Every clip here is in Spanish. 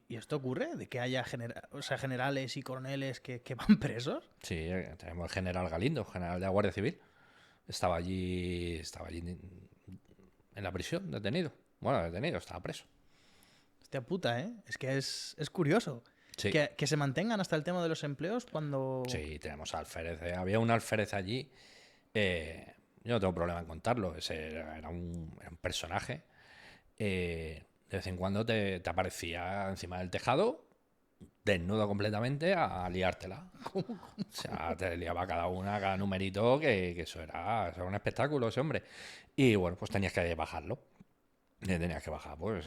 ¿Y esto ocurre? ¿De que haya generales y coroneles que van presos? Sí, tenemos el general Galindo, general de la Guardia Civil. Estaba allí en la prisión, detenido. Bueno, detenido, estaba preso. Hostia puta, ¿eh? Es que es curioso. Sí, Que se mantengan hasta el tema de los empleos cuando... sí, tenemos alférez. Había un alférez allí. eh, yo no tengo problema en contarlo. Ese era un personaje. De vez en cuando te aparecía encima del tejado, desnudo completamente, a liártela. O sea, te liaba cada numerito, que eso era un espectáculo, ese hombre. Y bueno, pues tenías que bajarlo. Tenías que bajar, pues,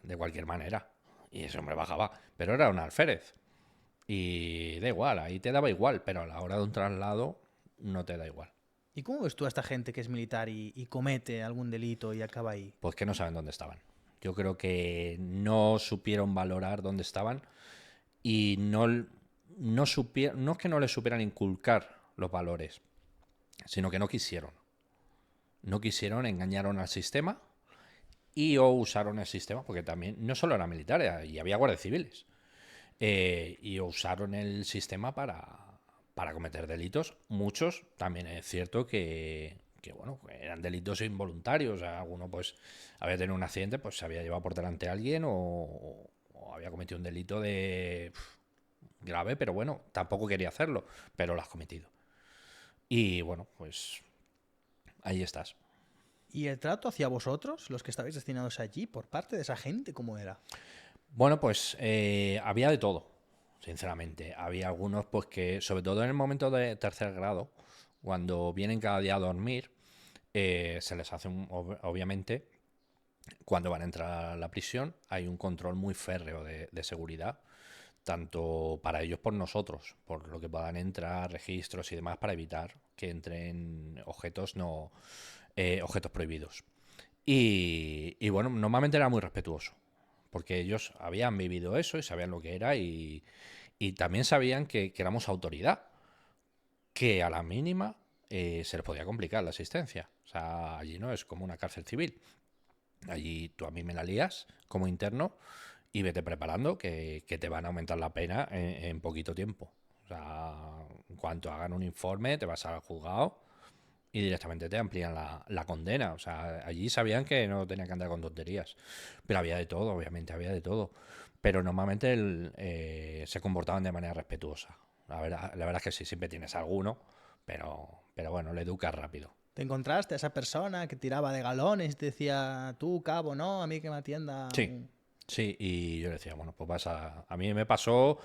de cualquier manera. Y ese hombre bajaba. Pero era un alférez. Y da igual, ahí te daba igual, pero a la hora de un traslado no te da igual. ¿Y cómo ves tú a esta gente que es militar y comete algún delito y acaba ahí? Pues que no saben dónde estaban. Yo creo que no supieron valorar dónde estaban y no supieron, no es que no les supieran inculcar los valores, sino que no quisieron. No quisieron, engañaron al sistema y o usaron el sistema, porque también no solo eran militares, y había guardias civiles, y usaron el sistema para cometer delitos. Muchos también es cierto que bueno, eran delitos involuntarios. O sea, alguno pues había tenido un accidente, pues se había llevado por delante a alguien o había cometido un delito de grave, pero bueno, tampoco quería hacerlo, pero lo has cometido. Y bueno, pues ahí estás. ¿Y el trato hacia vosotros, los que estabais destinados allí, por parte de esa gente, cómo era? Bueno, pues había de todo, sinceramente. Había algunos, pues que, sobre todo en el momento de tercer grado, cuando vienen cada día a dormir, se les hace, obviamente, cuando van a entrar a la prisión, hay un control muy férreo de seguridad, tanto para ellos por nosotros, por lo que puedan entrar, registros y demás, para evitar que entren objetos no objetos prohibidos. Y bueno, normalmente era muy respetuoso, porque ellos habían vivido eso y sabían lo que era y también sabían que éramos autoridad, que a la mínima se les podía complicar la asistencia. O sea, allí no es como una cárcel civil. Allí tú a mí me la lías como interno y vete preparando que te van a aumentar la pena en poquito tiempo. O sea, en cuanto hagan un informe, te vas al juzgado y directamente te amplían la condena. O sea, allí sabían que no tenían que andar con tonterías. Pero había de todo, obviamente, había de todo. Pero normalmente se comportaban de manera respetuosa. La verdad es que sí, siempre tienes alguno, pero bueno, le educas rápido. ¿Te encontraste a esa persona que tiraba de galones y te decía, tú, cabo, no, a mí que me atienda? Sí, sí, y yo le decía, bueno, pues a mí me pasó,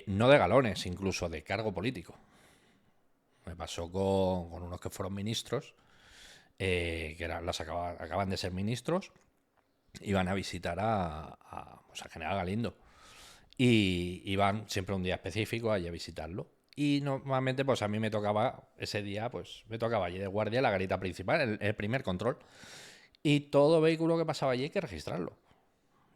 no de galones, incluso de cargo político. Me pasó con unos que fueron ministros, acaban de ser ministros, iban a visitar pues a General Galindo. Y iban siempre un día específico allí a visitarlo. Y normalmente, pues a mí me tocaba ese día, pues me tocaba allí de guardia la garita principal, el primer control. Y todo vehículo que pasaba allí hay que registrarlo.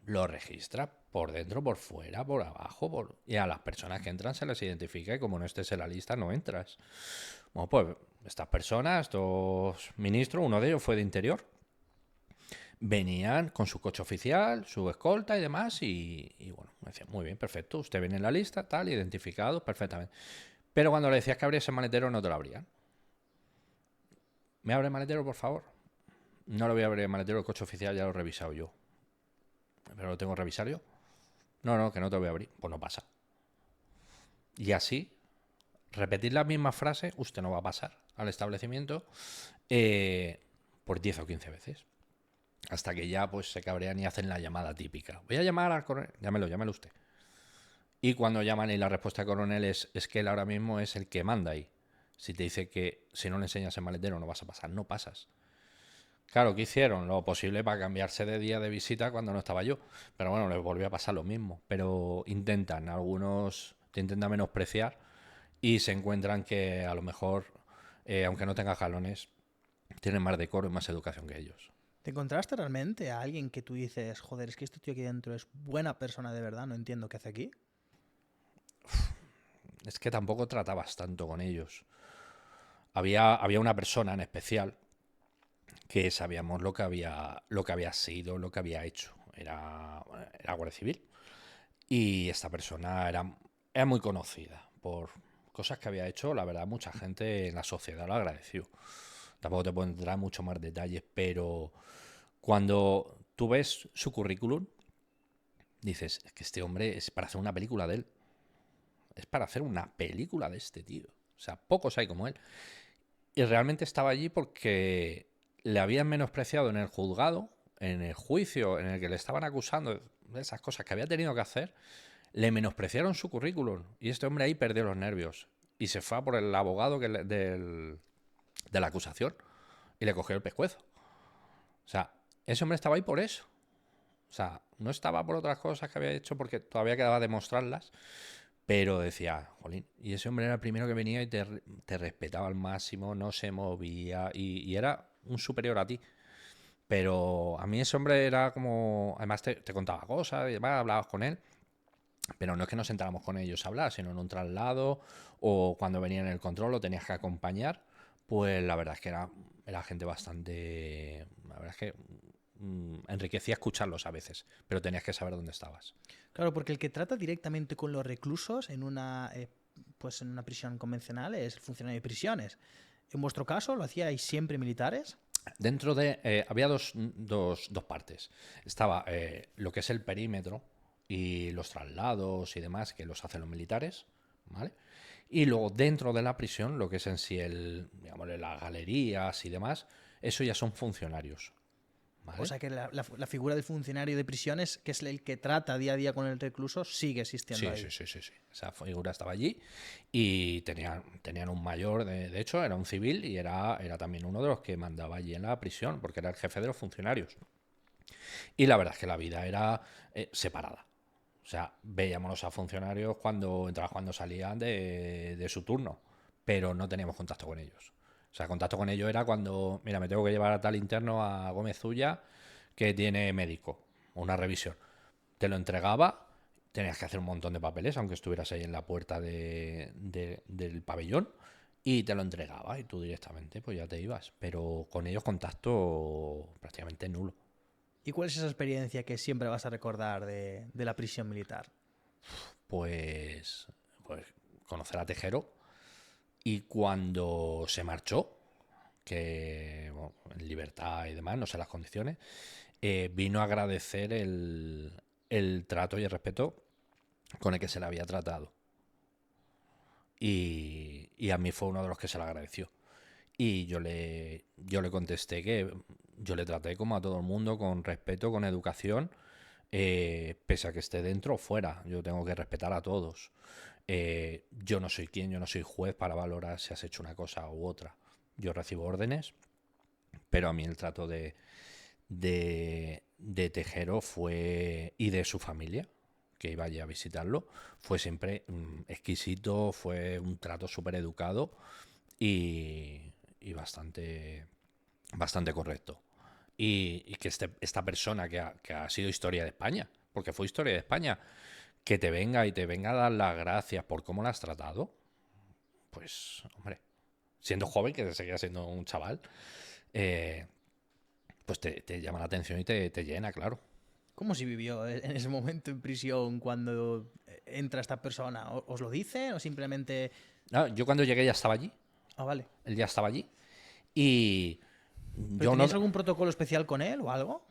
Lo registra por dentro, por fuera, por abajo, y a las personas que entran se les identifica y como no estés en la lista no entras. Bueno, pues estas personas, estos ministros, uno de ellos fue de Interior, venían con su coche oficial, su escolta y demás, y bueno, me decían, muy bien, perfecto, usted viene en la lista, tal, identificado, perfectamente. Pero cuando le decías que abriese el maletero, no te lo abrían. ¿Me abre el maletero, por favor? No lo voy a abrir el maletero, el coche oficial ya lo he revisado yo. ¿Pero lo tengo que revisar yo? No, no, que no te lo voy a abrir. Pues no pasa. Y así, repetir la misma frase, usted no va a pasar al establecimiento por 10 o 15 veces. Hasta que ya pues se cabrean y hacen la llamada típica. Voy a llamar al coronel. Llámelo usted. Y cuando llaman y la respuesta del coronel es que él ahora mismo es el que manda ahí. Si te dice que si no le enseñas el maletero no vas a pasar, no pasas. Claro, ¿qué hicieron? Lo posible para cambiarse de día de visita cuando no estaba yo. Pero bueno, les volvió a pasar lo mismo. Pero algunos te intentan menospreciar y se encuentran que a lo mejor, aunque no tenga jalones, tienen más decoro y más educación que ellos. ¿Te encontraste realmente a alguien que tú dices, joder, es que este tío aquí dentro es buena persona de verdad, no entiendo qué hace aquí? Es que tampoco tratabas tanto con ellos. Había una persona en especial que sabíamos lo que había sido, lo que había hecho. era guardia civil. Y esta persona era muy conocida por cosas que había hecho. La verdad, mucha gente en la sociedad lo agradeció. Tampoco te puedo entrar mucho más detalles, pero cuando tú ves su currículum, dices, es que este hombre es para hacer una película de él. Es para hacer una película de este tío. O sea, pocos hay como él. Y realmente estaba allí porque le habían menospreciado en el juzgado, en el juicio en el que le estaban acusando de esas cosas que había tenido que hacer. Le menospreciaron su currículum y este hombre ahí perdió los nervios y se fue a por el abogado de la acusación y le cogió el pescuezo. O sea, ese hombre estaba ahí por eso. O sea, no estaba por otras cosas que había hecho porque todavía quedaba demostrarlas, pero decía, jolín, y ese hombre era el primero que venía y te respetaba al máximo, no se movía y era un superior a ti. Pero a mí ese hombre era como, además te contaba cosas y demás, hablabas con él. Pero no es que nos sentáramos con ellos a hablar, sino en un traslado o cuando venía en el control lo tenías que acompañar. Pues la verdad es que era gente bastante... La verdad es que enriquecía escucharlos a veces, pero tenías que saber dónde estabas. Claro, porque el que trata directamente con los reclusos en una, pues en una prisión convencional es el funcionario de prisiones. En vuestro caso, ¿lo hacíais siempre militares? Dentro de... había dos partes. Estaba lo que es el perímetro y los traslados y demás, que los hacen los militares, ¿vale? Y luego dentro de la prisión, lo que es en sí digámosle, las galerías y demás, eso ya son funcionarios, O ¿vale? sea que la figura del funcionario de prisiones, que es el que trata día a día con el recluso, sigue existiendo Sí, ahí. sí, sí, sí, sí. Esa figura estaba allí y tenían un mayor, de hecho, era un civil y era también uno de los que mandaba allí en la prisión, porque era el jefe de los funcionarios. Y la verdad es que la vida era separada. O sea, veíamos a funcionarios cuando entraban, cuando salían de su turno, pero no teníamos contacto con ellos. O sea, contacto con ellos era cuando, mira, me tengo que llevar a tal interno a Gómez Zulla que tiene médico, una revisión. Te lo entregaba, tenías que hacer un montón de papeles, aunque estuvieras ahí en la puerta del pabellón, y te lo entregaba y tú directamente pues ya te ibas. Pero con ellos contacto prácticamente nulo. ¿Y cuál es esa experiencia que siempre vas a recordar de la prisión militar? Pues conocer a Tejero y cuando se marchó, que bueno, en libertad y demás, no sé las condiciones, vino a agradecer el trato y el respeto con el que se le había tratado. Y a mí fue uno de los que se lo agradeció. Y yo le contesté que yo le traté como a todo el mundo, con respeto, con educación, pese a que esté dentro o fuera. Yo tengo que respetar a todos. Yo no soy quien, yo no soy juez para valorar si has hecho una cosa u otra. Yo recibo órdenes, pero a mí el trato de Tejero fue, y de su familia, que iba allí a visitarlo, fue siempre exquisito, fue un trato súper educado y bastante correcto. Y que esta persona que ha sido historia de España, porque fue historia de España, que te venga y te venga a dar las gracias por cómo la has tratado, pues, hombre, siendo joven, que seguía siendo un chaval, eh, pues te llama la atención y te llena, claro. ¿Cómo se vivió en ese momento en prisión cuando entra esta persona? ¿Os lo dicen o simplemente... Ah, yo cuando llegué ya estaba allí, Ah, vale. él ya estaba allí, y ¿Pero yo no... teníais algún protocolo especial con él o algo?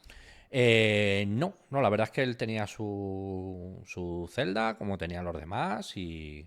No, la verdad es que él tenía su celda, como tenían los demás, y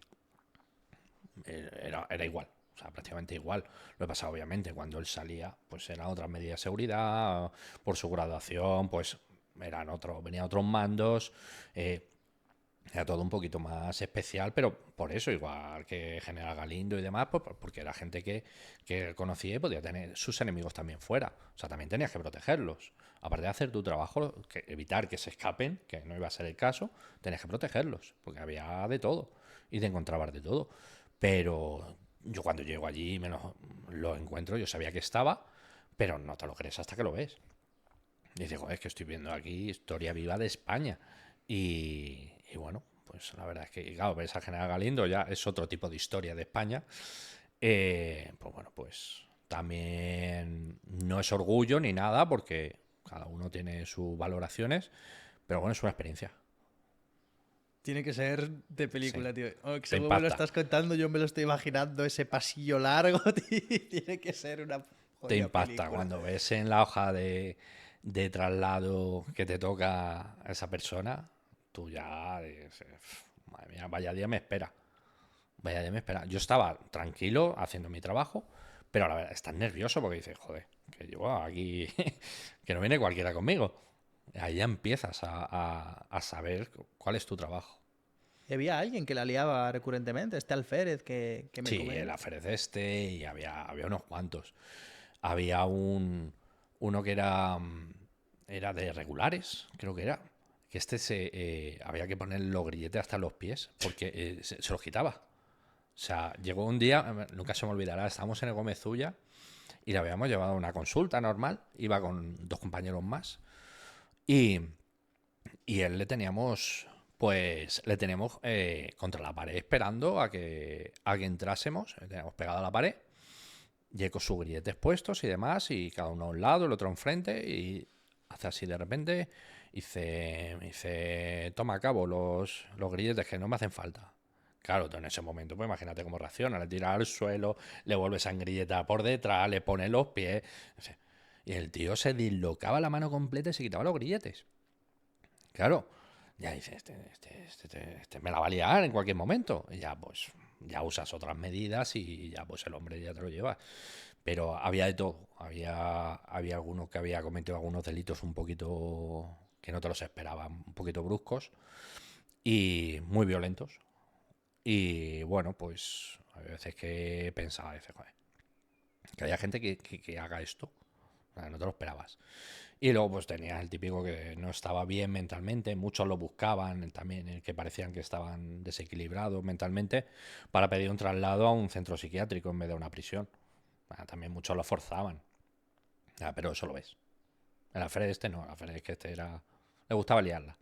era igual. O sea, prácticamente igual. Lo que pasa, obviamente, cuando él salía, pues eran otras medidas de seguridad. Por su graduación, pues venían otros mandos. Era todo un poquito más especial, pero por eso, igual que General Galindo y demás, pues porque era gente que él conocía y podía tener sus enemigos también fuera. O sea, también tenías que protegerlos. Aparte de hacer tu trabajo, evitar que se escapen, que no iba a ser el caso, tenías que protegerlos, porque había de todo y te encontrabas de todo. Pero yo cuando llego allí y lo encuentro, yo sabía que estaba, pero no te lo crees hasta que lo ves. Y digo, es que estoy viendo aquí historia viva de España. Y bueno, pues la verdad es que, claro, ves a General Galindo, ya es otro tipo de historia de España. Pues bueno, pues también no es orgullo ni nada, porque cada uno tiene sus valoraciones, Pero bueno, es una experiencia. Tiene que ser de película, Sí. tío. Oh, Te según me lo impacta. estás contando, yo me lo estoy imaginando, ese pasillo largo, tío. Tiene que ser una Te jodida impacta película. cuando ves en la hoja de traslado que te toca a esa persona, tú ya dices, madre mía, vaya día me espera. Vaya día me espera. Yo estaba tranquilo haciendo mi trabajo, pero a la verdad estás nervioso porque dices, joder, que yo aquí, que no viene cualquiera conmigo. Ahí ya empiezas a saber cuál es tu trabajo. Y había alguien que la liaba recurrentemente, este Alférez que me Sí, el comentas. Aferez este y había unos cuantos. Había uno que era de regulares, creo que era. Que había que poner los grilletes hasta los pies porque se los quitaba. O sea, llegó un día, nunca se me olvidará, estábamos en el Gómez Zulla y le habíamos llevado a una consulta normal, iba con 2 compañeros más y, y él le teníamos contra la pared esperando a que entrásemos, le teníamos pegado a la pared, y con sus grilletes puestos y demás, y cada uno a un lado, el otro enfrente, y hace así de repente, dice, toma a cabo los grilletes que no me hacen falta. Claro, tú en ese momento, pues imagínate cómo reacciona, le tiras al suelo, le vuelves a engrilletar por detrás, le pones los pies. Y el tío se dislocaba la mano completa y se quitaba los grilletes. Claro, ya dice, este me la va a liar en cualquier momento. Y ya, pues, ya usas otras medidas y ya, pues, el hombre ya te lo lleva. Pero había de todo. Había alguno que había cometido algunos delitos un poquito que no te los esperaban, un poquito bruscos y muy violentos. Y bueno, pues, a veces que pensaba, dice, joder, que haya gente que haga esto. O sea, no te lo esperabas. Y luego pues tenías el típico que no estaba bien mentalmente, muchos lo buscaban también, que parecían que estaban desequilibrados mentalmente, para pedir un traslado a un centro psiquiátrico en vez de a una prisión. También muchos lo forzaban. Pero eso lo ves. El Alfred este no, el Alfred es que le gustaba liarla.